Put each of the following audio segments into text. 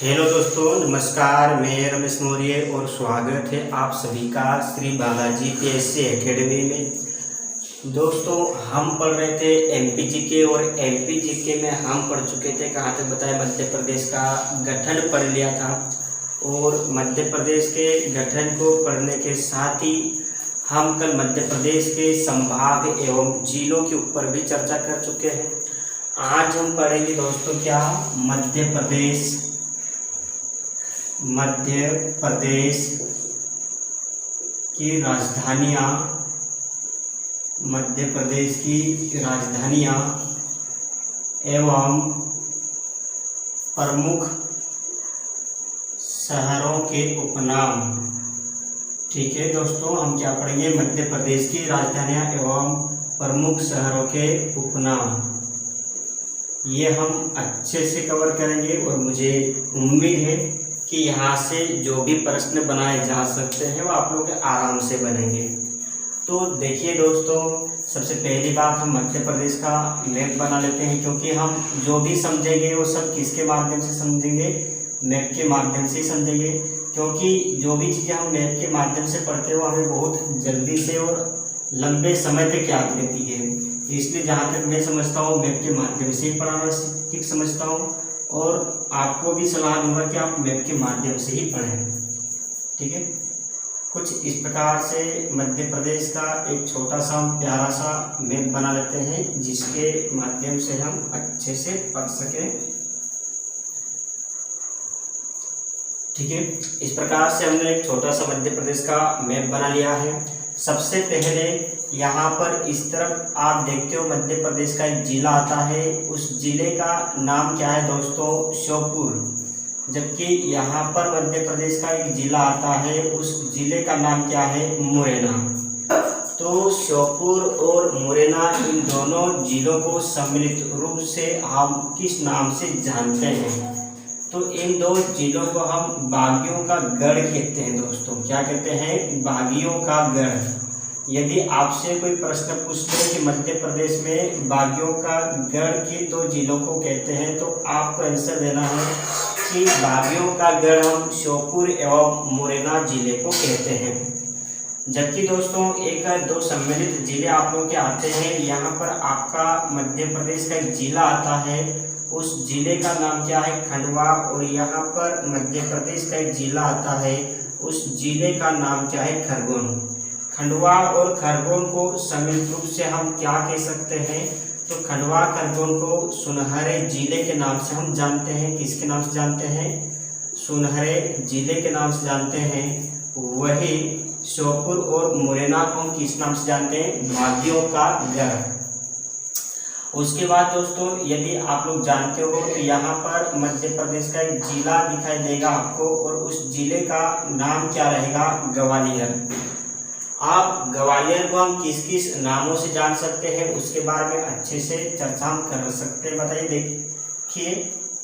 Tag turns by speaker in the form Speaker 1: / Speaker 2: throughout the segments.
Speaker 1: Hello दोस्तों, नमस्कार। मैं रमेश मौर्य और स्वागत है आप सभी का श्री बालाजी पीएससी एकेडमी में। दोस्तों, हम पढ़ रहे थे एमपीजीके और एमपीजीके में हम पढ़ चुके थे कहाँ तक बताया, मध्य प्रदेश का गठन पढ़ लिया था। और मध्य प्रदेश के गठन को पढ़ने के साथ ही हम कल मध्य प्रदेश के संभाग एवं जिलों के ऊपर भी चर्चा कर चुके हैं। आज हम पढ़ेंगे दोस्तों क्या, मध्य प्रदेश की राजधानियाँ, मध्य प्रदेश की राजधानियाँ एवं प्रमुख शहरों के उपनाम। ठीक है दोस्तों, हम क्या पढ़ेंगे, मध्य प्रदेश की राजधानियाँ एवं प्रमुख शहरों के उपनाम। ये हम अच्छे से कवर करेंगे और मुझे उम्मीद है कि यहाँ से जो भी प्रश्न बनाए जा सकते हैं वो आप लोगों के आराम से बनेंगे। तो देखिए दोस्तों, सबसे पहली बात हम मध्य प्रदेश का मैप बना लेते हैं, क्योंकि हम जो भी समझेंगे वो सब किसके माध्यम से समझेंगे, मैप के माध्यम से ही समझेंगे। क्योंकि जो भी चीज़ें हम मैप के माध्यम से पढ़ते हैं वो हमें बहुत जल्दी से और लंबे समय तक याद रहती है। इसलिए जहाँ तक मैं समझता हूँ मैप के माध्यम से ही पढ़ाना ठीक समझता हूँ, और आपको भी सलाह दूंगा कि आप मैप के माध्यम से ही पढ़ें। ठीक है, कुछ इस प्रकार से मध्य प्रदेश का एक छोटा सा प्यारा सा मैप बना लेते हैं, जिसके माध्यम से हम अच्छे से पढ़ सकें। ठीक है, इस प्रकार से हमने एक छोटा सा मध्य प्रदेश का मैप बना लिया है। सबसे पहले यहाँ पर इस तरफ आप देखते हो मध्य प्रदेश का एक जिला आता है, उस जिले का नाम क्या है दोस्तों, श्योपुर। जबकि यहाँ पर मध्य प्रदेश का एक जिला आता है, उस जिले का नाम क्या है, मुरैना। तो श्योपुर और मुरैना, इन दोनों जिलों को सम्मिलित रूप से हम किस नाम से जानते हैं, तो इन दो जिलों को हम बागियों का गढ़ कहते हैं दोस्तों। क्या कहते हैं, बागियों का गढ़। यदि आपसे कोई प्रश्न पूछते हैं कि मध्य प्रदेश में बागियों का गढ़ के दो जिलों को कहते हैं, तो आपको आंसर देना है कि बागियों का गढ़ हम श्योपुर एवं मुरैना जिले को कहते हैं। जबकि दोस्तों एक दो सम्मिलित जिले आप लोगों के आते हैं, यहाँ पर आपका मध्य प्रदेश का एक जिला आता है, उस जिले का नाम क्या है, खंडवा। और यहाँ पर मध्य प्रदेश का एक जिला आता है, उस जिले का नाम क्या है, खरगोन। खंडवा और खरगोन को सम्मिलित रूप से हम क्या कह सकते हैं, तो खंडवा खरगोन को सुनहरे जिले के नाम से हम जानते हैं। किसके नाम से जानते हैं, सुनहरे जिले के नाम से जानते हैं। वही श्योपुर और मुरैना को हम किस नाम से जानते हैं, बागियों का गढ़। उसके बाद दोस्तों, यदि आप लोग जानते हो तो यहाँ पर मध्य प्रदेश का एक जिला दिखाई देगा आपको, और उस जिले का नाम क्या रहेगा, ग्वालियर। आप ग्वालियर को हम किस किस नामों से जान सकते हैं उसके बारे में अच्छे से चर्चा हम कर सकते हैं। बताइए, देखिए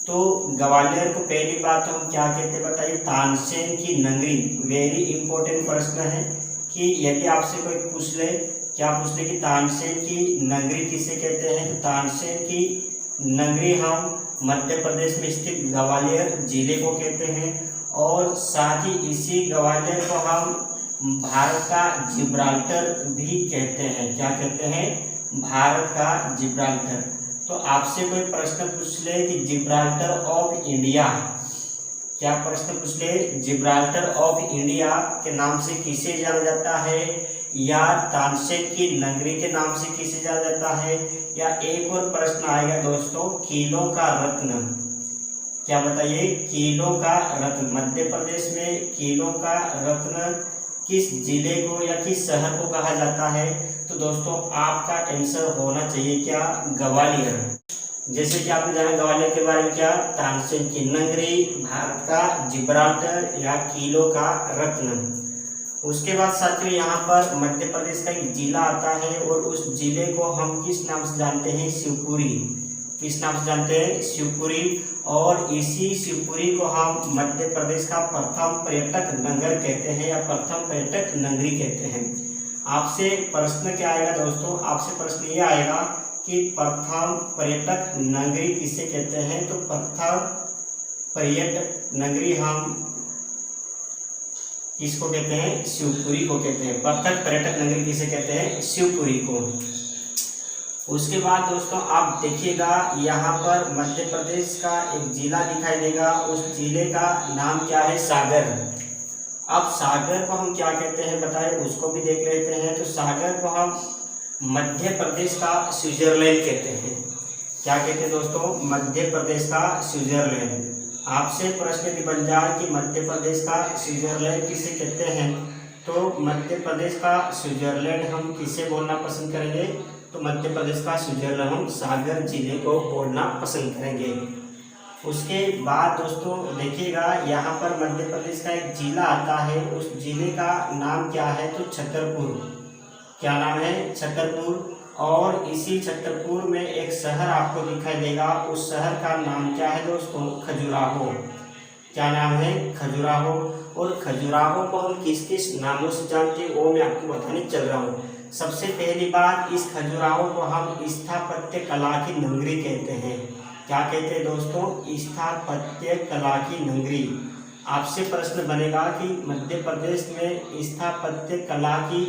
Speaker 1: तो ग्वालियर को पहली बात तो हम क्या कहते हैं, बताइए, तानसेन की नगरी। वेरी इंपॉर्टेंट प्रश्न है कि यदि आपसे कोई पूछ ले, क्या पूछ ले कि तानसेन की नगरी किसे कहते हैं, तो तानसेन की नगरी हम मध्य प्रदेश में स्थित ग्वालियर जिले को कहते हैं। और साथ ही इसी ग्वालियर को हम भारत का जिब्राल्टर भी कहते हैं। क्या कहते हैं, भारत का जिब्राल्टर। तो आपसे कोई प्रश्न पूछ ले कि जिब्राल्टर ऑफ इंडिया, क्या प्रश्न पूछ ले, जिब्राल्टर ऑफ इंडिया के नाम से किसे जाना जाता है, या तानसेन की नगरी के नाम से किसे जाना जाता है, या एक और प्रश्न आएगा दोस्तों, कीलों का रत्न। क्या बताइए, कीलों का रत्न। मध्य प्रदेश में कीलों का रत्न किस जिले को या किस शहर को कहा जाता है, तो दोस्तों आपका आंसर होना चाहिए क्या, ग्वालियर। जैसे कि आपने जाना ग्वालियर के बारे में, क्या, तानसेन की नगरी, भारत का जिब्राल्टर, या कीलों का रत्न। उसके बाद साथियों यहाँ पर मध्य प्रदेश का एक जिला आता है, और उस जिले को हम किस नाम से जानते हैं, शिवपुरी। किस नाम से जानते हैं, शिवपुरी। और इसी शिवपुरी को हम मध्य प्रदेश का प्रथम पर्यटक नगर कहते हैं, या प्रथम पर्यटक नगरी कहते हैं। आपसे प्रश्न क्या आएगा दोस्तों, आपसे प्रश्न ये आएगा कि प्रथम पर्यटक नगरी किसे कहते हैं, तो प्रथम पर्यटक नगरी हम किसको कहते हैं? शिवपुरी को कहते हैं। प्रथम पर्यटक नगरी किसे कहते हैं? शिवपुरी को। उसके बाद दोस्तों आप देखिएगा यहाँ पर मध्य प्रदेश का एक जिला दिखाई देगा, उस जिले का नाम क्या है? सागर। अब सागर को हम क्या कहते हैं बताएं, उसको भी देख लेते हैं। तो सागर को हम मध्य प्रदेश का स्विट्जरलैंड कहते हैं। क्या कहते हैं दोस्तों? मध्य प्रदेश का स्विट्जरलैंड। आपसे प्रश्न भी बन जाए कि मध्य प्रदेश का स्विट्जरलैंड किसे कहते हैं, तो मध्य प्रदेश का स्विट्जरलैंड हम किसे बोलना पसंद करेंगे? तो मध्य प्रदेश का स्विट्जरलैंड हम सागर जिले को बोलना पसंद करेंगे। उसके बाद दोस्तों देखिएगा यहाँ पर मध्य प्रदेश का एक जिला आता है, उस जिले का नाम क्या है? तो छतरपुर। क्या नाम है? छतरपुर। और इसी छतरपुर में एक शहर आपको दिखाई देगा, उस शहर का नाम क्या है दोस्तों? खजुराहो। क्या नाम है? खजुराहो। और खजुराहो को हम किस किस नामों से जानते हैं वो मैं आपको बताने चल रहा हूँ। सबसे पहली बात, इस खजुराहो को हम स्थापत्य कला की नगरी कहते हैं। क्या कहते हैं दोस्तों? स्थापत्य कला की नगरी। आपसे प्रश्न बनेगा कि मध्य प्रदेश में स्थापत्य कला की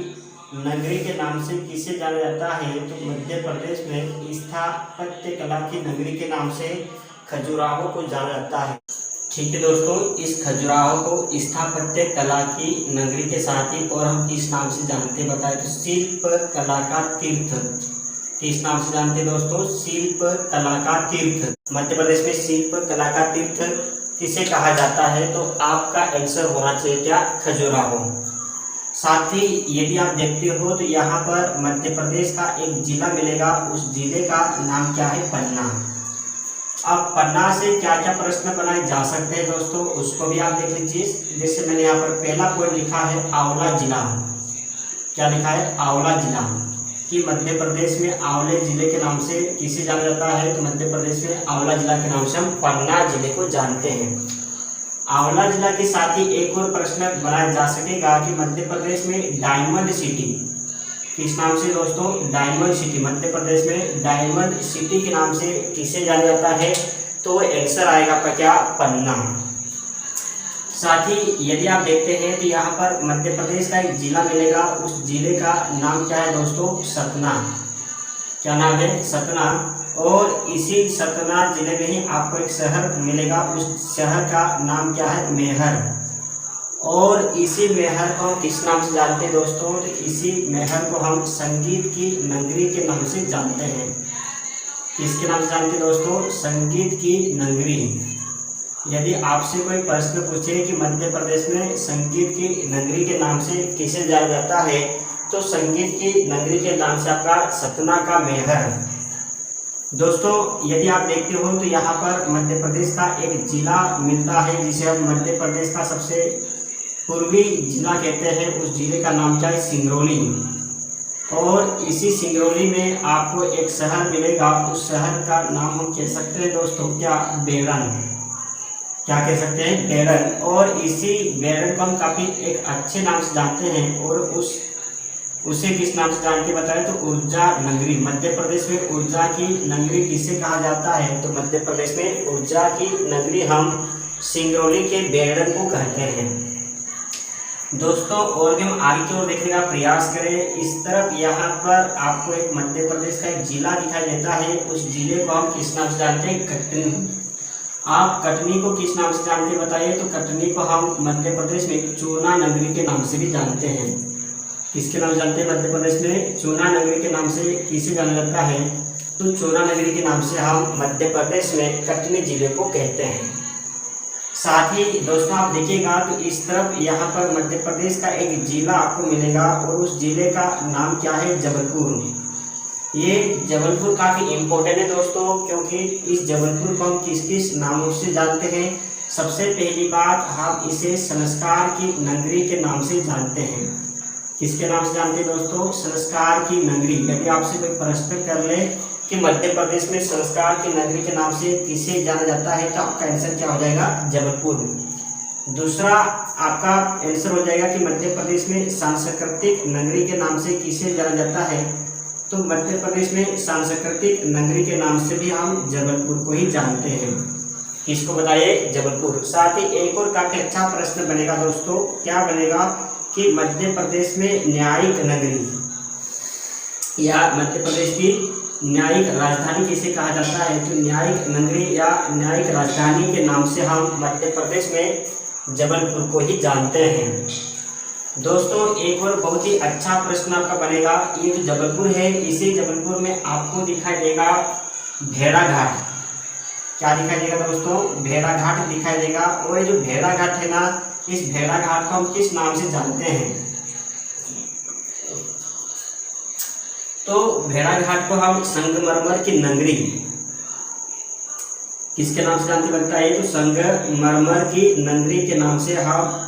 Speaker 1: नगरी के नाम से किसे जाना जाता है? तो मध्य प्रदेश में स्थापत्य कला की नगरी के नाम से खजुराहो को जाना जाता है। ठीक है दोस्तों, इस खजुराहो को स्थापत्य कला की नगरी के साथ ही और हम किस नाम से जानते बताए? तो शिल्प कला का तीर्थ। किस नाम से जानते दोस्तों? शिल्प कला का तीर्थ। मध्य प्रदेश में शिल्प कला का तीर्थ किसे कहा जाता है? तो आपका आंसर होना चाहिए क्या? खजुराहो। साथ ही यदि आप देखते हो तो यहाँ पर मध्य प्रदेश का एक जिला मिलेगा, उस जिले का नाम क्या है? पन्ना। अब पन्ना से क्या क्या प्रश्न बनाए जा सकते हैं दोस्तों, उसको भी आप देख लीजिए। जैसे मैंने यहाँ पर पहला पॉइंट लिखा है आंवला जिला। क्या लिखा है? आंवला जिला। कि मध्य प्रदेश में आंवले जिले के नाम से किसे जाना जाता है? तो मध्य प्रदेश में आंवला जिला के नाम से हम पन्ना जिले को जानते हैं। आंवला जिला के साथ ही एक और प्रश्न बनाया जा सकेगा कि मध्य प्रदेश में डायमंड सिटी किस नाम से दोस्तों? Diamond city. मध्य प्रदेश में डायमंड सिटी के नाम से किसे जाना जाता है? तो आंसर आएगा आपका क्या? पन्ना। साथ ही यदि आप देखते हैं तो यहाँ पर मध्य प्रदेश का एक जिला मिलेगा, उस जिले का नाम क्या है दोस्तों? सतना। क्या नाम है? सतना। और इसी सतना जिले में ही आपको एक शहर मिलेगा, उस शहर का नाम क्या है? मेहर। और इसी मेहर को हम किस नाम से जानते हैं दोस्तों? तो इसी मेहर को हम संगीत की नगरी के नाम से जानते हैं। किसके नाम से जानते हैं दोस्तों? संगीत की नगरी। यदि आपसे कोई प्रश्न पूछे कि मध्य प्रदेश में संगीत की नगरी के नाम से किसे जाना जाता है, तो संगीत की नगरी के नाम से आपका सतना का मेहर। दोस्तों यदि आप देखते हो तो यहाँ पर मध्य प्रदेश का एक जिला मिलता है जिसे हम मध्य प्रदेश का सबसे पूर्वी जिला कहते हैं, उस जिले का नाम क्या है? सिंगरौली। और इसी सिंगरौली में आपको एक शहर मिलेगा, उस शहर का नाम हम कह सकते हैं दोस्तों क्या? बेरन। क्या कह सकते हैं? बेरन। और इसी बेरन को हम काफ़ी एक अच्छे नाम से जानते हैं, और उसे किस नाम से जानते बताएं? तो ऊर्जा नगरी। मध्य प्रदेश में ऊर्जा की नगरी किसे कहा जाता है? तो मध्य प्रदेश में ऊर्जा की नगरी हम सिंगरौली के बेरन को कहते हैं। दोस्तों और भी हम आगे की ओर देखने का प्रयास करें। इस तरफ यहाँ पर आपको एक मध्य प्रदेश का एक जिला दिखाई देता है, उस जिले को हम किस नाम से जानते हैं? कटनी। आप कटनी को किस नाम से जानते हैं बताइए? तो कटनी को हम मध्य प्रदेश में चूना नगरी के नाम से भी जानते हैं। किसके नाम जानते हैं? मध्य प्रदेश में चूना नगरी के नाम से किसे जाना जाता है? तो चूना नगरी के नाम से हम मध्य प्रदेश में कटनी जिले को कहते हैं। साथ ही दोस्तों आप देखिएगा तो इस तरफ यहाँ पर मध्य प्रदेश का एक जिला आपको मिलेगा, और उस जिले का नाम क्या है? जबलपुर। ये जबलपुर काफ़ी इम्पोर्टेंट है दोस्तों, क्योंकि इस जबलपुर को हम किस किस नामों से जानते हैं? सबसे पहली बात, हम इसे संस्कार की नगरी के नाम से जानते हैं। किसके नाम से जानते हैं दोस्तों? संस्कार की नगरी। यदि आपसे कोई प्रश्न कर ले कि मध्य प्रदेश में संस्कार की नगरी के नाम से किसे जाना जाता है, तो आपका आंसर क्या हो जाएगा? जबलपुर। दूसरा आपका आंसर हो जाएगा कि मध्य प्रदेश में सांस्कृतिक नगरी के नाम से किसे जाना जाता है? तो मध्य प्रदेश में सांस्कृतिक नगरी के नाम से भी हम जबलपुर को ही जानते हैं। किसको बताइए? जबलपुर। साथ ही एक और काफी अच्छा प्रश्न बनेगा दोस्तों, क्या बनेगा कि मध्य प्रदेश में न्यायिक नगरी या मध्य प्रदेश की न्यायिक राजधानी किसे कहा जाता है? तो न्यायिक नगरी या न्यायिक राजधानी के नाम से हम मध्य प्रदेश में जबलपुर को ही जानते हैं। दोस्तों एक और बहुत ही अच्छा प्रश्न आपका बनेगा, ये जो जबलपुर है, इसी जबलपुर में आपको दिखाई देगा भेड़ाघाट। क्या दिखाई देगा दोस्तों? भेड़ाघाट दिखाई देगा। और ये जो भेड़ाघाट है ना, इस भेड़ाघाट को हम किस नाम से जानते हैं? तो भेड़ाघाट को हम संगमरमर की नगरी किसके नाम से जानते बनता है? तो संगमरमर की नगरी के नाम से हम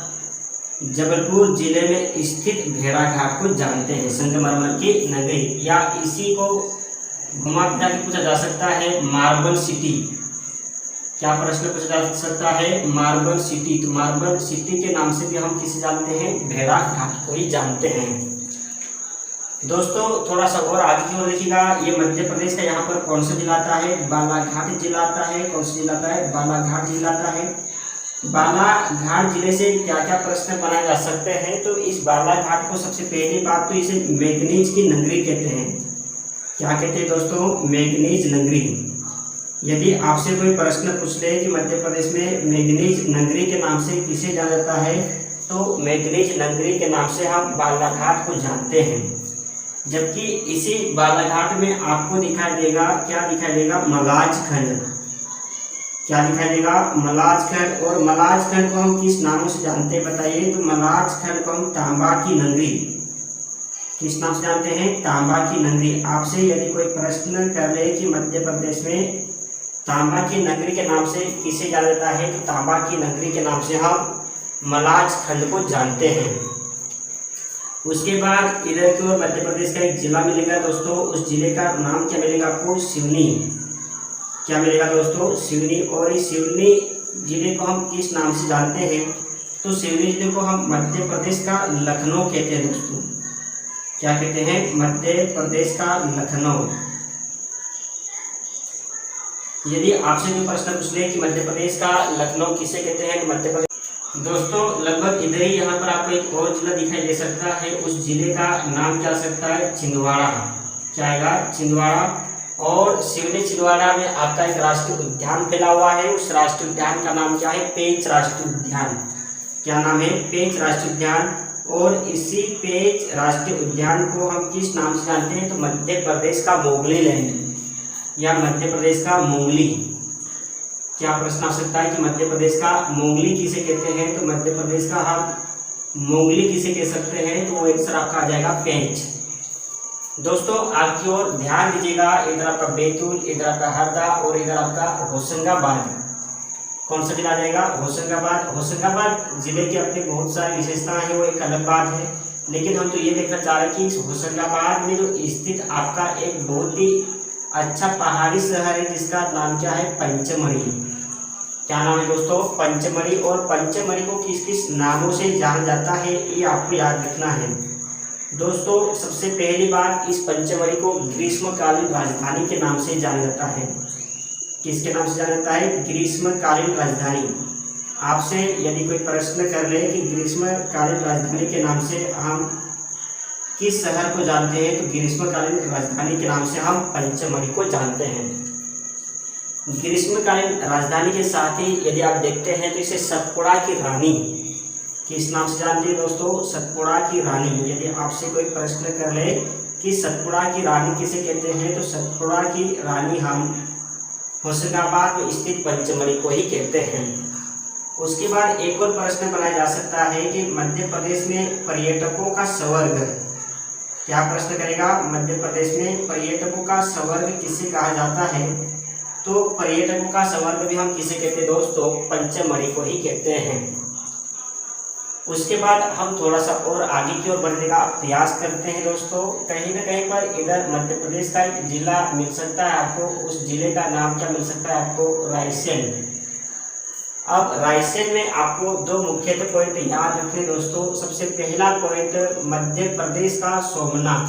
Speaker 1: जबलपुर जिले में स्थित भेड़ाघाट को जानते हैं, संगमरमर की नगरी। या इसी को घुमा फिरा के पूछा जा सकता है मार्बल सिटी। क्या प्रश्न पूछा जा सकता है? Marble city. तो मार्बल सिटी के नाम से भी हम किसे जानते हैं? भेड़ाघाट को ही जानते हैं। दोस्तों थोड़ा सा और आगे की ओर देखिएगा, ये मध्य प्रदेश का यहाँ पर कौन सा जिला आता है? बालाघाट जिला आता है। कौन सा जिला आता है? बालाघाट जिला आता है। बालाघाट जिले से क्या क्या प्रश्न बनाए जा सकते हैं? तो इस बालाघाट को सबसे पहली बात तो इसे मैंगनीज की नगरी कहते हैं। क्या कहते हैं दोस्तों? मैंगनीज नगरी। यदि आपसे कोई प्रश्न पूछ ले कि मध्य प्रदेश में मैंगनीज नगरी के नाम से किसे जाना जाता है, तो मैंगनीज नगरी के नाम से हम बालाघाट को जानते हैं। जबकि इसी बालाघाट में आपको दिखाई देगा, क्या दिखाई देगा? मलाज खंड। क्या दिखाई देगा? मलाज खंड। और मलाज खंड को हम किस नामों से जानते हैं बताइए? तो मलाज खंड को हम तांबा की नगरी किस नाम से जानते हैं? तांबा की नगरी। आपसे यदि कोई प्रश्न कर ले कि मध्य प्रदेश में तांबा की नगरी के नाम से किसे जाना जाता है, तो तांबा की नगरी के नाम से हम मलाज खंड को जानते हैं। उसके बाद इधर की ओर मध्य प्रदेश का एक जिला मिलेगा दोस्तों, उस जिले का नाम क्या मिलेगा आपको? सिवनी। क्या मिलेगा दोस्तों? सिवनी। और इस सिवनी जिले को हम किस नाम से जानते हैं? तो सिवनी जिले को हम मध्य प्रदेश का लखनऊ कहते हैं दोस्तों। क्या कहते हैं? मध्य प्रदेश का लखनऊ। यदि आपसे कोई प्रश्न पूछ ले कि मध्य प्रदेश का लखनऊ किसे कहते हैं, तो मध्य प्रदेश। दोस्तों लगभग इधर ही यहाँ पर आपको एक और जिला दिखाई दे सकता है, उस जिले का नाम क्या सकता है? छिंदवाड़ा। क्या आएगा? छिंदवाड़ा। और सिवनी छिंदवाड़ा में आपका एक राष्ट्रीय उद्यान फैला हुआ है, उस राष्ट्रीय उद्यान का नाम क्या है? पेंच राष्ट्रीय उद्यान। क्या नाम है? पेंच राष्ट्रीय उद्यान। और इसी पेंच राष्ट्रीय उद्यान को हम किस नाम से जानते हैं? तो मध्य प्रदेश का मोगली लैंड या मध्य प्रदेश का मोंगली। क्या प्रश्न आ सकता है कि मध्य प्रदेश का मोंगली किसे कहते हैं? तो मध्य प्रदेश का हम मोंगली किसे कह सकते हैं? तो वो आंसर आपका आ जाएगा पेंच। दोस्तों आपकी ओर ध्यान दीजिएगा, इधर आपका बैतूल, इधर आपका हरदा और इधर आपका होशंगाबाद। कौन सा जिला आ जाएगा? होशंगाबाद। होशंगाबाद जिले की अपनी बहुत सारी विशेषताएं हैं, वो एक अलग बात है। लेकिन हम तो ये देखना चाह रहे हैं कि इस होशंगाबाद में जो स्थित आपका एक बहुत ही अच्छा पहाड़ी शहर है, जिसका नाम क्या है? पंचमढ़ी। क्या नाम है दोस्तों? पंचमढ़ी। और पंचमढ़ी को किस किस नामों से जाना जाता है, ये आपको याद रखना है दोस्तों। सबसे पहली बात, इस पंचमढ़ी को ग्रीष्मकालीन राजधानी के नाम से जाना जाता है। किसके नाम से जाना जाता है? ग्रीष्मकालीन राजधानी। आपसे यदि कोई प्रश्न कर ले कि ग्रीष्मकालीन राजधानी के नाम से हम किस शहर को जानते हैं, तो ग्रीष्मकालीन राजधानी के नाम से हम पंचमढ़ी को जानते हैं। ग्रीष्मकालीन राजधानी के साथ ही यदि आप देखते हैं तो इसे सतपुड़ा की रानी किस नाम से जानते हैं दोस्तों? सतपुड़ा की रानी। यदि आपसे कोई प्रश्न कर ले कि सतपुड़ा की रानी किसे कहते हैं, तो सतपुड़ा की रानी हम होशंगाबाद में स्थित पंचमढ़ी को ही कहते हैं। उसके बाद एक और प्रश्न बनाया जा सकता है कि मध्य प्रदेश में पर्यटकों का स्वर्ग। क्या प्रश्न करेगा? मध्य प्रदेश में पर्यटकों का स्वर्ग किसे कहा जाता है? तो पर्यटकों का स्वर्ग भी हम किसे कहते हैं दोस्तों? पंचमढ़ी को ही कहते हैं। उसके बाद हम थोड़ा सा और आगे की ओर बढ़ने का प्रयास करते हैं दोस्तों। कहीं ना कहीं पर इधर मध्य प्रदेश का एक जिला मिल सकता है आपको, उस जिले का नाम क्या मिल सकता है आपको? रायसेन। अब रायसेन में आपको दो मुख्य पॉइंट याद रखने दोस्तों। सबसे पहला पॉइंट, मध्य प्रदेश का सोमनाथ।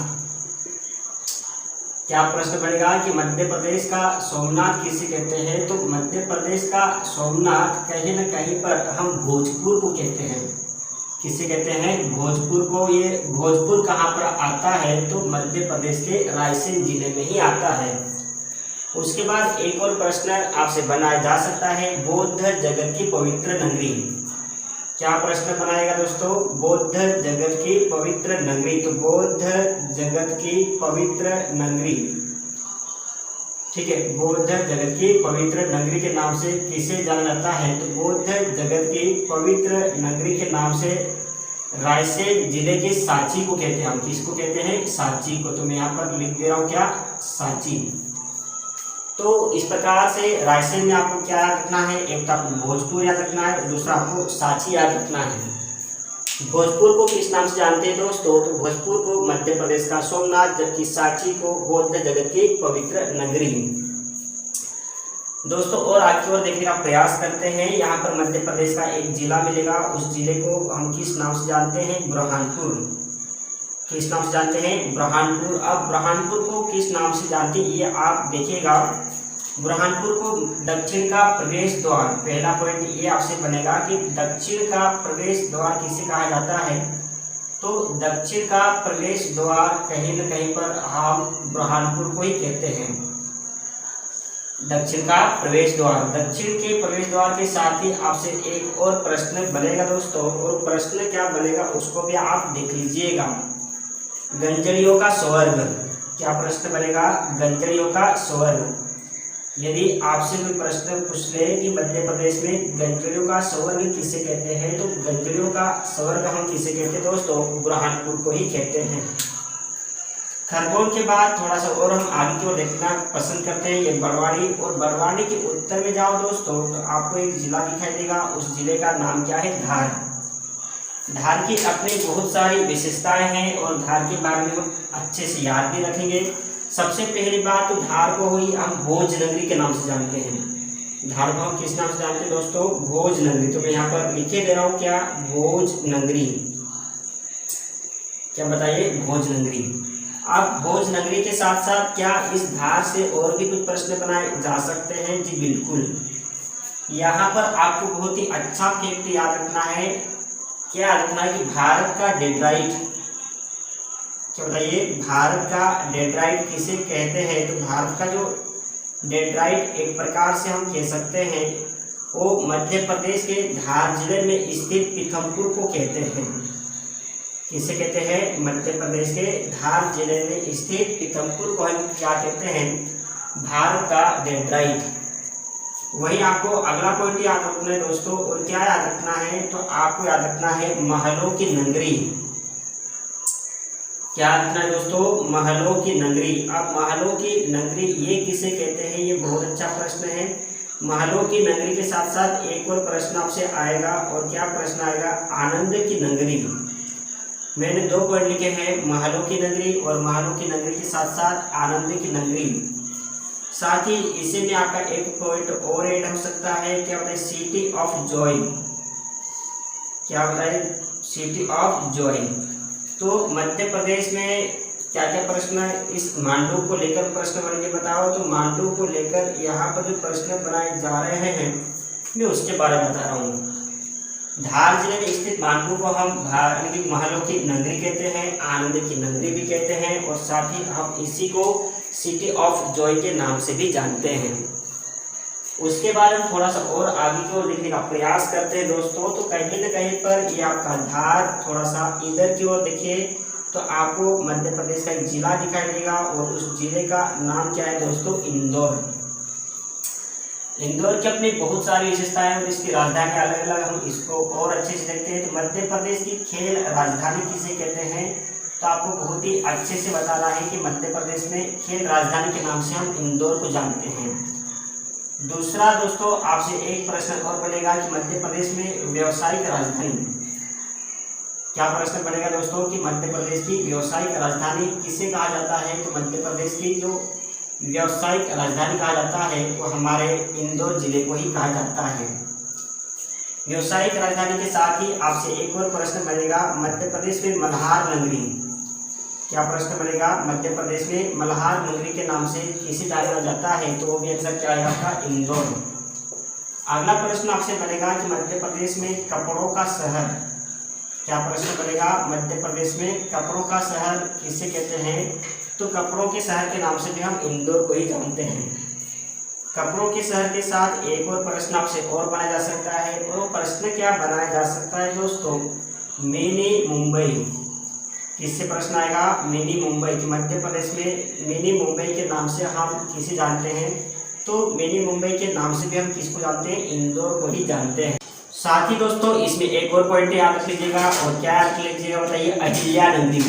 Speaker 1: क्या प्रश्न बनेगा कि मध्य प्रदेश का सोमनाथ किसे कहते हैं? तो मध्य प्रदेश का सोमनाथ कहीं न कहीं पर हम भोजपुर को कहते हैं। किसे कहते हैं? भोजपुर को। ये भोजपुर कहाँ पर आता है? तो मध्य प्रदेश के रायसेन जिले में ही आता है। उसके बाद एक और प्रश्न आपसे बनाया जा सकता है, बौद्ध जगत की पवित्र नगरी। क्या प्रश्न बनाएगा दोस्तों? बौद्ध जगत की पवित्र नगरी। तो बौद्ध जगत की पवित्र नगरी, ठीक है, बौद्ध जगत की पवित्र नगरी के नाम से किसे जाना जाता है? तो बौद्ध जगत की पवित्र नगरी के नाम से रायसेन जिले के सांची को कहते हैं। हम किसको कहते हैं? सांची को। तो मैं यहाँ पर लिख दे रहा हूँ क्या? सांची। तो इस प्रकार से रायसेन में आपको क्या याद रखना है? एक तो आपको भोजपुर याद रखना है, दूसरा आपको सांची याद रखना है। भोजपुर को किस नाम से जानते हैं दोस्तों? तो भोजपुर को मध्य प्रदेश का सोमनाथ, जबकि सांची को बौद्ध जगत की पवित्र नगरी। दोस्तों और आगे की ओर देखने का प्रयास करते हैं। यहाँ पर मध्य प्रदेश का एक जिला मिलेगा, उस जिले को हम किस नाम से जानते हैं? बुरहानपुर। किस नाम से जानते हैं? बुरहानपुर। अब बुरहानपुर को किस नाम से जानते हैं ये आप देखिएगा। बुरहानपुर को दक्षिण का प्रवेश द्वार, पहला पॉइंट ये आपसे बनेगा कि दक्षिण का प्रवेश द्वार किसे कहा जाता है? तो दक्षिण का प्रवेश द्वार कहीं न कहीं पर हम बुरहानपुर को ही कहते हैं। दक्षिण का प्रवेश द्वार। दक्षिण के प्रवेश द्वार के साथ ही आपसे एक और प्रश्न बनेगा दोस्तों, और प्रश्न क्या बनेगा उसको भी आप देख लीजिएगा। गंजड़ियों का स्वर्ग। क्या प्रश्न बनेगा? गंजड़ियों का स्वर्ग। यदि आपसे कोई प्रश्न पूछ ले कि मध्य प्रदेश में गंजड़ियों का स्वर्ग किसे कहते हैं, तो गंजड़ियों का स्वर्ग हम किसे कहते हैं दोस्तों? बुरहानपुर को ही कहते हैं। खरगोन के बाद थोड़ा सा और हम आगे की ओर देखना पसंद करते हैं, ये बड़वानी। और बड़वानी के उत्तर में जाओ दोस्तों तो आपको एक जिला दिखाई देगा, उस जिले का नाम क्या है? धार। धार की अपनी बहुत सारी विशेषताएं हैं और धार के बारे में हम अच्छे से याद भी रखेंगे। सबसे पहली बात तो धार को ही हम भोज नगरी के नाम से जानते हैं। धार को हम किस नाम से जानते हैं दोस्तों? भोज नगरी। तो मैं यहाँ पर लिखे दे रहा हूँ क्या? भोज नगरी। क्या बताइए? भोज नगरी। अब भोज नगरी के साथ साथ क्या इस धार से और भी कुछ प्रश्न बनाए जा सकते हैं? जी बिल्कुल। यहाँ पर आपको बहुत ही अच्छा फैक्ट याद रखना है। क्या याद रखना है कि भारत का डेट्राइट, क्या बताइए? भारत का डेट्राइट किसे कहते हैं? तो भारत का जो डेट्राइट एक प्रकार से हम कह सकते हैं वो मध्य प्रदेश के धार जिले में स्थित पीथमपुर को कहते हैं। किसे कहते हैं? मध्य प्रदेश के धार जिले में स्थित पीथमपुर को हम क्या कहते हैं? भारत का डेट्राइट। वहीं आपको अगला पॉइंट याद रखना है दोस्तों, और क्या याद रखना है? तो आपको याद रखना है महलों की नगरी। क्या रखना है दोस्तों? महलों की नगरी। अब महलों की नगरी ये किसे कहते हैं? ये बहुत अच्छा प्रश्न है। महलों की नगरी के साथ साथ एक और प्रश्न आपसे आएगा, और क्या प्रश्न आएगा? आनंद की नगरी। मैंने 2 पॉइंट लिखे हैं, महलों की नगरी और महलों की नगरी के साथ साथ आनंद की नगरी। साथ ही इसी में आपका एक पॉइंट और ऐड हो सकता है। क्या बताइए? City of Joy. क्या बताइए? City of Joy. तो मध्य प्रदेश में क्या क्या प्रश्न है इस मांडू को लेकर प्रश्न बनेंगे बताओ? तो मांडू को लेकर यहाँ पर जो प्रश्न बनाए जा रहे हैं मैं उसके बारे में बता रहा हूँ। धार जिले में स्थित मांडू को हम महलों की नगरी कहते हैं, आनंद की नगरी भी कहते हैं, और साथ ही हम इसी को सिटी ऑफ जॉय के नाम से भी जानते हैं। उसके बाद हम थोड़ा सा और आगे की ओर देखने का प्रयास करते हैं दोस्तों। तो कहीं न कहीं पर ये आपका धार, थोड़ा सा इधर की ओर देखिए तो आपको मध्य प्रदेश का एक जिला दिखाई देगा, और उस जिले का नाम क्या है दोस्तों? इंदौर। इंदौर की अपनी बहुत सारी विशेषताएं और इसकी राजधानी अलग अलग, हम इसको और अच्छे से देखते हैं। तो मध्य प्रदेश की खेल राजधानी किसे कहते हैं? तो आपको बहुत ही अच्छे से बताना है कि मध्य प्रदेश में खेल राजधानी के नाम से हम इंदौर को जानते हैं। दूसरा दोस्तों आपसे एक प्रश्न और बनेगा कि मध्य प्रदेश में व्यावसायिक राजधानी। क्या प्रश्न बनेगा दोस्तों कि मध्य प्रदेश की व्यावसायिक राजधानी किसे कहा जाता है? तो मध्य प्रदेश की जो व्यावसायिक राजधानी कहा जाता है वो हमारे इंदौर जिले को ही कहा जाता है। व्यावसायिक राजधानी के साथ ही आपसे एक और प्रश्न बनेगा, मध्य प्रदेश में मल्हार नगरी। क्या प्रश्न बनेगा, मध्य प्रदेश में मल्हार नगरी के नाम से किसे जाना जाता है, तो वो भी आंसर क्या आएगा आपका इंदौर। अगला प्रश्न आपसे बनेगा कि मध्य प्रदेश में कपड़ों का शहर, क्या प्रश्न बनेगा, मध्य प्रदेश में कपड़ों का शहर किसे कहते हैं, तो कपड़ों के शहर के नाम से भी हम इंदौर को ही जानते हैं। कपड़ों के शहर के साथ एक और प्रश्न आपसे और बनाया जा सकता है, और वो प्रश्न क्या बनाया जा सकता है दोस्तों, मिनी मुंबई, किससे प्रश्न आएगा, मिनी मुंबई की मध्य प्रदेश में मिनी मुंबई के नाम से हम किसे जानते हैं, तो मिनी मुंबई के नाम से भी हम किसको जानते हैं, इंदौर को ही जानते हैं। साथ ही दोस्तों इसमें एक और पॉइंट याद रख लीजिएगा, और क्या याद रख लीजिएगा बताइए, अहिल्या नगरी,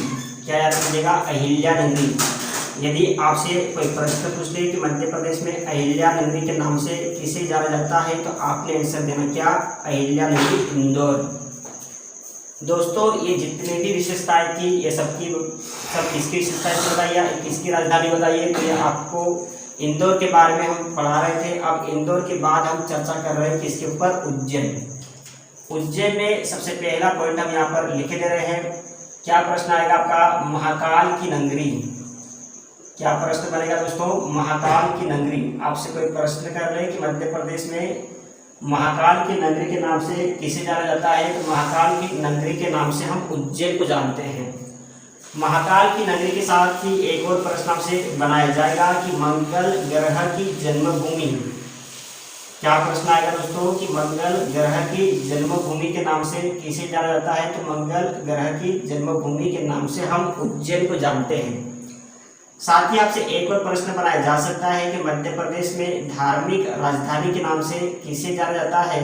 Speaker 1: क्या याद रख लीजिएगा, अहिल्या नगरी। यदि आपसे कोई प्रश्न पूछ ले कि मध्य प्रदेश में अहिल्या नगरी के नाम से किसे जाना जाता है, तो आपने आंसर देना क्या, अहिल्या नगरी इंदौर। दोस्तों ये जितनी भी विशेषताएं थी ये सब किसकी विशेषताएं बताइए, किसकी राजधानी बताइए, तो ये आपको इंदौर के बारे में हम पढ़ा रहे थे। अब इंदौर के बाद हम चर्चा कर रहे हैं किसके ऊपर, उज्जैन। उज्जैन में सबसे पहला पॉइंट हम यहाँ पर लिखे दे रहे हैं, क्या प्रश्न आएगा आपका, महाकाल की नगरी, क्या प्रश्न बनेगा दोस्तों, महाकाल की नगरी। आपसे कोई प्रश्न कर रहे हैं कि मध्य प्रदेश में महाकाल की नगरी के नाम से किसे जाना जाता है, तो महाकाल की नगरी के नाम से हम उज्जैन को जानते हैं। महाकाल की नगरी के साथ ही एक और प्रश्न आपसे बनाया जाएगा कि मंगल ग्रह की जन्मभूमि, क्या प्रश्न आएगा दोस्तों कि मंगल ग्रह की जन्मभूमि के नाम से किसे जाना जाता है, तो मंगल ग्रह की जन्मभूमि के नाम से हम उज्जैन को जानते हैं। साथ ही आपसे एक और प्रश्न बनाया जा सकता है कि मध्य प्रदेश में धार्मिक राजधानी के नाम से किसे जाना जाता है,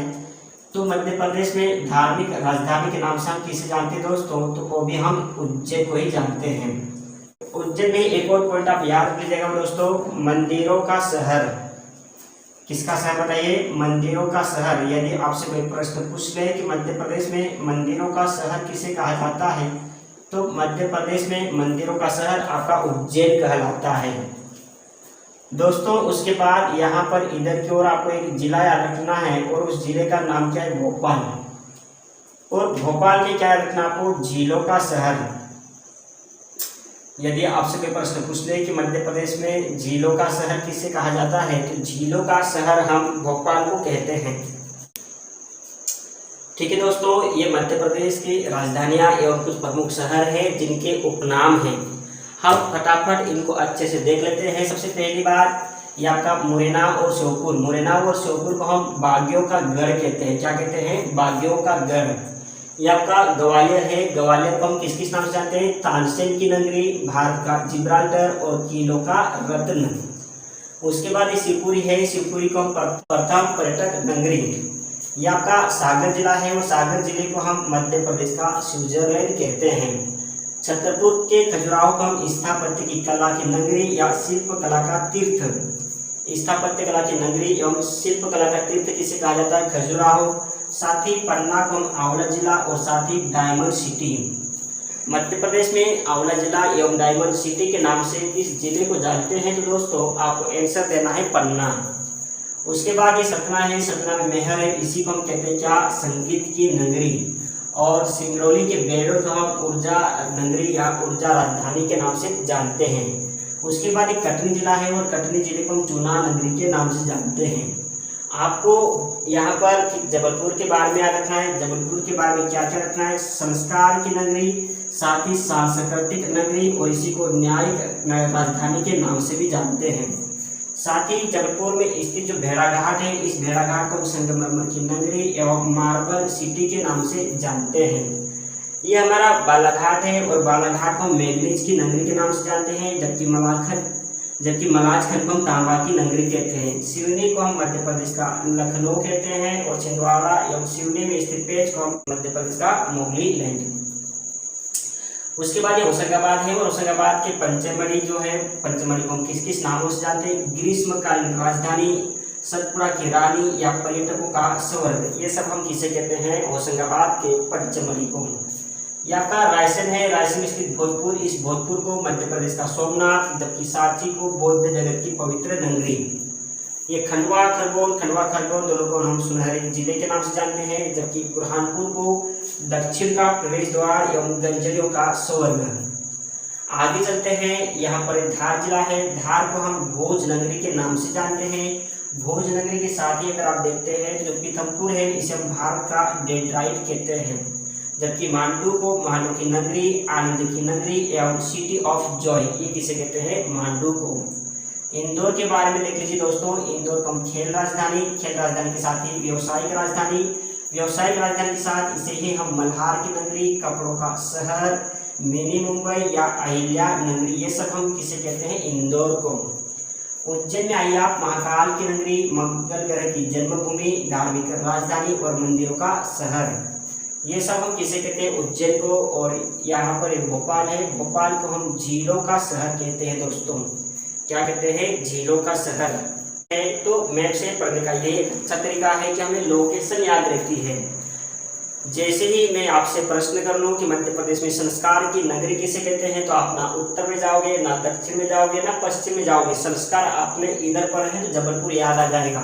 Speaker 1: तो मध्य प्रदेश में धार्मिक राजधानी के नाम से हम किसे जानते हैं दोस्तों, तो वो भी हम उज्जैन को ही जानते हैं। उज्जैन में एक और पॉइंट आप याद रख लीजिएगा दोस्तों, मंदिरों का शहर, किसका शहर बताइए, मंदिरों का शहर। यदि आपसे कोई प्रश्न पूछ ले कि मध्य प्रदेश में मंदिरों का शहर किसे कहा जाता है, तो मध्य प्रदेश में मंदिरों का शहर आपका उज्जैन कहलाता है दोस्तों। उसके बाद यहाँ पर इधर की ओर आपको एक जिला याद रखना है, और उस जिले का नाम क्या है, भोपाल। और भोपाल में क्या याद रखना आपको, झीलों का शहर। यदि आपसे कोई प्रश्न पूछ ले कि मध्य प्रदेश में झीलों का शहर किसे कहा जाता है, तो झीलों का शहर हम भोपाल को कहते हैं। ठीक है दोस्तों, ये मध्य प्रदेश की राजधानियां एवं कुछ प्रमुख शहर हैं जिनके उपनाम हैं। हम फटाफट इनको अच्छे से देख लेते हैं। सबसे पहली बात, ये आपका मुरैना और श्योपुर। मुरैना और श्योपुर को हम बागियों का गढ़ कहते हैं, क्या कहते हैं, बागियों का गढ़। ये आपका ग्वालियर है, ग्वालियर को हम किस किस नाम से जानते हैं, तानसेन की नगरी, भारत का जिब्राल्टर और किलों का रत्न। उसके बाद ये शिवपुरी है, शिवपुरी को हम प्रथम पर्यटक नगरी। ये आपका सागर जिला है, और सागर जिले को हम मध्य प्रदेश का स्विट्जरलैंड कहते हैं। छतरपुर के खजुराहो को हम स्थापत्य की कला की नगरी या शिल्प कला का तीर्थ, स्थापत्य कला की नगरी एवं शिल्प कला का तीर्थ किसे कहा जाता है, खजुराहो। साथ ही पन्ना को हम आंवला जिला और साथ ही डायमंड सिटी। मध्य प्रदेश में आंवला जिला एवं डायमंड सिटी के नाम से किस जिले को जानते हैं, तो दोस्तों आपको आंसर देना है पन्ना। उसके बाद ये सतना है, सतना में महल है, इसी को हम कहते हैं क्या, संगीत की नगरी। और सिंगरौली के बेलोर को हम ऊर्जा नगरी या ऊर्जा राजधानी के नाम से जानते हैं। उसके बाद एक कटनी जिला है, और कटनी जिले को हम चूना नगरी के नाम से जानते हैं। आपको यहाँ पर जबलपुर के बारे में याद रखना है। जबलपुर के बारे में क्या क्या रखना है, संस्कार की नगरी, साथ ही सांस्कृतिक नगरी, और इसी को न्यायिक राजधानी के नाम से भी जानते हैं। साथ ही जबलपुर में स्थित जो भेड़ाघाट है, इस भेड़ाघाट को संगमरमर की नगरी एवं मार्बल सिटी के नाम से जानते हैं। ये हमारा बालाघाट है, और बालाघाट को मैग्नीज की नगरी के नाम से जानते हैं, जबकि मलाजखंड को हम तांबा की नगरी कहते हैं। सिवनी को हम मध्य प्रदेश का लखनऊ कहते हैं, और छिंदवाड़ा एवं सिवनी में स्थित पेच को हम मध्य प्रदेश का मोगली लैंड। उसके बाद ये होशंगाबाद है, और होशंगाबाद के पंचमढ़ी जो है, पंचमढ़ी को हम किस किस नामों से जानते हैं, ग्रीष्मकालीन राजधानी, सतपुड़ा की रानी या पर्यटकों का स्वर्ग। ये सब हम किसे कहते हैं, होशंगाबाद के पंचमढ़ी को। यह आपका रायसेन है, रायसेन में स्थित भोजपुर, इस भोजपुर को मध्य प्रदेश का सोमनाथ, जबकि सांची को बौद्ध जगत की पवित्र नगरी। ये खंडवा खरगोन दोनों को हम सुनहरे जिले के नाम से जानते हैं, जबकि बुरहानपुर को दक्षिण का प्रवेश द्वार एवं गंजलियों का स्वर्ग। आगे चलते हैं, यहाँ पर धार जिला है। धार को हम भोज नगरी के नाम से जानते हैं। भोज नगरी के साथ ही अगर आप देखते हैं तो जो पीथमपुर है इसे हम भारत का डेट्राइट कहते हैं, जबकि मांडू को मांडू की नगरी, आनंद की नगरी एवं सिटी ऑफ जॉय ये किसे कहते हैं, मांडू को। इंदौर के बारे में देख लीजिए दोस्तों, इंदौर को हम खेल राजधानी के साथ ही व्यवसायिक राजधानी के साथ इसे ही हम मल्हार की नगरी, कपड़ों का शहर, मिनी मुंबई या अहिल्या नगरी ये सब हम किसे कहते हैं, इंदौर को। उज्जैन में आइए आप, महाकाल की नगरी, मंगल ग्रह की जन्मभूमि, धार्मिक राजधानी और मंदिरों का शहर ये सब हम किसे कहते हैं, उज्जैन को। और यहाँ पर एक भोपाल है, भोपाल को हम झीलों का शहर कहते हैं दोस्तों। क्या कहते हैं, झीलों का शहर है। तो मैप से पढ़ने का ये एक अच्छा तरीका है कि हमें लोकेशन याद रहती है। जैसे ही मैं आपसे प्रश्न कर लूँ कि मध्य प्रदेश में संस्कार की नगरी किसे कहते हैं, तो आप ना उत्तर में जाओगे, ना दक्षिण में जाओगे, ना पश्चिम में जाओगे। संस्कार आपने इधर पर है तो जबलपुर याद आ जाएगा।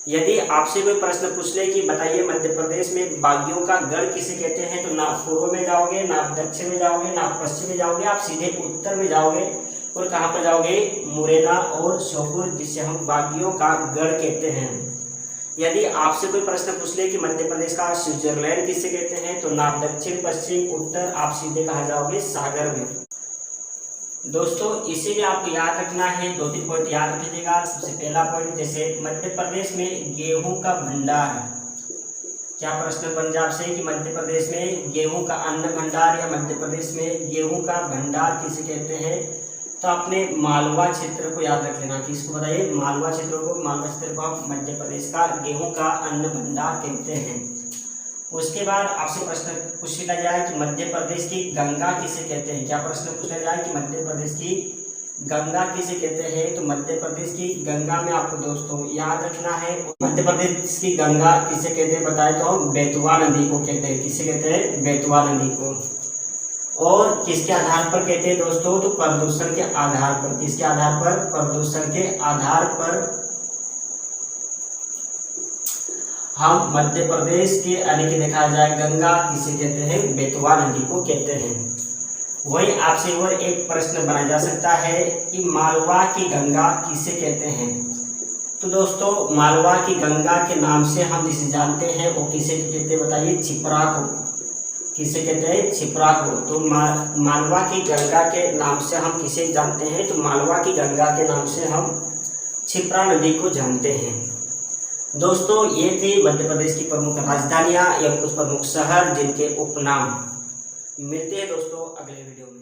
Speaker 1: यदि आपसे कोई प्रश्न पूछ ले कि बताइए मध्य प्रदेश में बागियों का गढ़ किसे कहते हैं, तो ना पूर्व में जाओगे, ना दक्षिण में जाओगे, ना पश्चिम में जाओगे, आप सीधे उत्तर में जाओगे। और कहाँ पर जाओगे, मुरैना और श्योपुर, जिसे हम बागियों का गढ़ कहते हैं। यदि आपसे कोई प्रश्न पूछ ले कि मध्य प्रदेश का स्विट्जरलैंड किसे कहते हैं, तो ना दक्षिण पश्चिम उत्तर, आप सीधे कहाँ जाओगे, सागर में। दोस्तों इसीलिए आपको याद रखना है, 2-3 पॉइंट याद रखिएगा। सबसे पहला पॉइंट, जैसे मध्य प्रदेश में गेहूं का भंडार, क्या प्रश्न पंजाब से कि मध्य प्रदेश में गेहूं का अन्न भंडार या मध्य प्रदेश में गेहूं का भंडार किसे कहते हैं, तो आपने मालवा क्षेत्र को याद रख लेना। किसको बताइए, मालवा क्षेत्र को। मालवा क्षेत्र को हम मध्य प्रदेश का गेहूं का अन्न भंडार कहते हैं। उसके बाद आपसे प्रश्न पूछ लिया जाए कि मध्य प्रदेश की गंगा किसे कहते हैं। क्या प्रश्न पूछा जाए कि मध्य प्रदेश की गंगा किसे कहते हैं, तो मध्य प्रदेश की गंगा में आपको दोस्तों याद रखना है, मध्य प्रदेश की गंगा किसे कहते हैं बताए तो हम बेतवा नदी को कहते हैं। किसे कहते हैं, बेतवा नदी को। और किसके आधार पर कहते हैं दोस्तों, तो प्रदूषण के आधार पर। किसके आधार पर, प्रदूषण के आधार पर हम मध्य प्रदेश के यानी कि देखा जाए गंगा किसे कहते हैं, बेतवा नदी को कहते हैं। वही आपसे और एक प्रश्न बनाया जा सकता है कि मालवा की गंगा किसे कहते हैं। तो दोस्तों मालवा की गंगा के नाम से हम जिसे जानते हैं वो किसे कहते हैं बताइए, छिपरा को। किसे कहते हैं, छिपरा को। तो मालवा की गंगा के नाम से हम किसे जानते हैं, तो मालवा की गंगा के नाम से हम छिपरा नदी को जानते हैं। दोस्तों ये थी मध्य प्रदेश की प्रमुख राजधानियां या कुछ प्रमुख शहर जिनके उपनाम। मिलते हैं दोस्तों अगले वीडियो में।